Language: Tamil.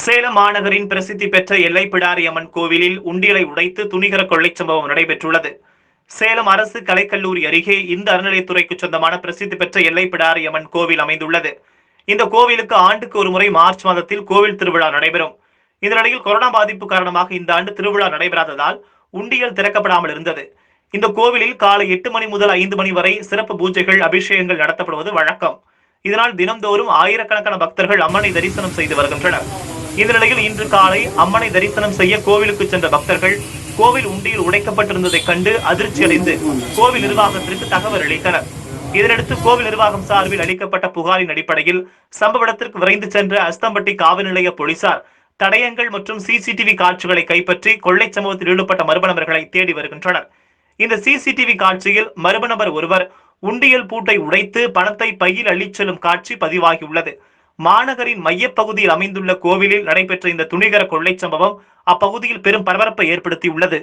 சேலம் மாநகரின் பிரசித்தி பெற்ற எல்லைப்பிடாரி அம்மன் கோவிலில் உண்டியலை உடைத்து துணிகர கொள்ளை சம்பவம் நடைபெற்றுள்ளது. சேலம் அரசு கலைக்கல்லூரி அருகே இந்த அறநிலையத்துறைக்கு சொந்தமான பிரசித்தி பெற்ற எல்லைப்பிடாரி அம்மன் கோவில் அமைந்துள்ளது. இந்த கோவிலுக்கு ஆண்டுக்கு ஒரு முறை மார்ச் மாதத்தில் கோவில் திருவிழா நடைபெறும். இந்த நிலையில் கொரோனா பாதிப்பு காரணமாக இந்த ஆண்டு திருவிழா நடைபெறாததால் உண்டியல் திறக்கப்படாமல் இருந்தது. இந்த கோவிலில் காலை 8 மணி முதல் 5 மணி வரை சிறப்பு பூஜைகள், அபிஷேகங்கள் நடத்தப்படுவது வழக்கம். இதனால் தினம்தோறும் ஆயிரக்கணக்கான பக்தர்கள் அம்மனை தரிசனம் செய்து வருகின்றனர். இந்த நிலையில் இன்று காலை அம்மனை தரிசனம் செய்ய கோவிலுக்கு சென்ற பக்தர்கள் கோவில் உண்டியில் உடைக்கப்பட்டிருந்ததை கண்டு அதிர்ச்சி அடைந்து கோவில் நிர்வாகத்திற்கு தகவல் அளித்தனர். இதனையடுத்து கோவில் நிர்வாகம் சார்பில் அளிக்கப்பட்ட புகாரின் அடிப்படையில் சம்பவ இடத்திற்கு விரைந்து சென்ற அஸ்தம்பட்டி காவல் நிலைய போலீசார் தடயங்கள் மற்றும் சிசிடிவி காட்சிகளை கைப்பற்றி கொள்ளை சம்பவத்தில் ஈடுபட்ட மர்ம நபர்களை தேடி வருகின்றனர். இந்த சிசிடிவி காட்சியில் மர்ம நபர் ஒருவர் உண்டியல் பூட்டை உடைத்து பணத்தை பையில் அள்ளிச் செல்லும் காட்சி பதிவாகியுள்ளது. மாநகரின் மையப்பகுதியில் அமைந்துள்ள கோவிலில் நடைபெற்ற இந்த துணிகர கொள்ளை சம்பவம் அப்பகுதியில் பெரும் பரபரப்பை ஏற்படுத்தியுள்ளது.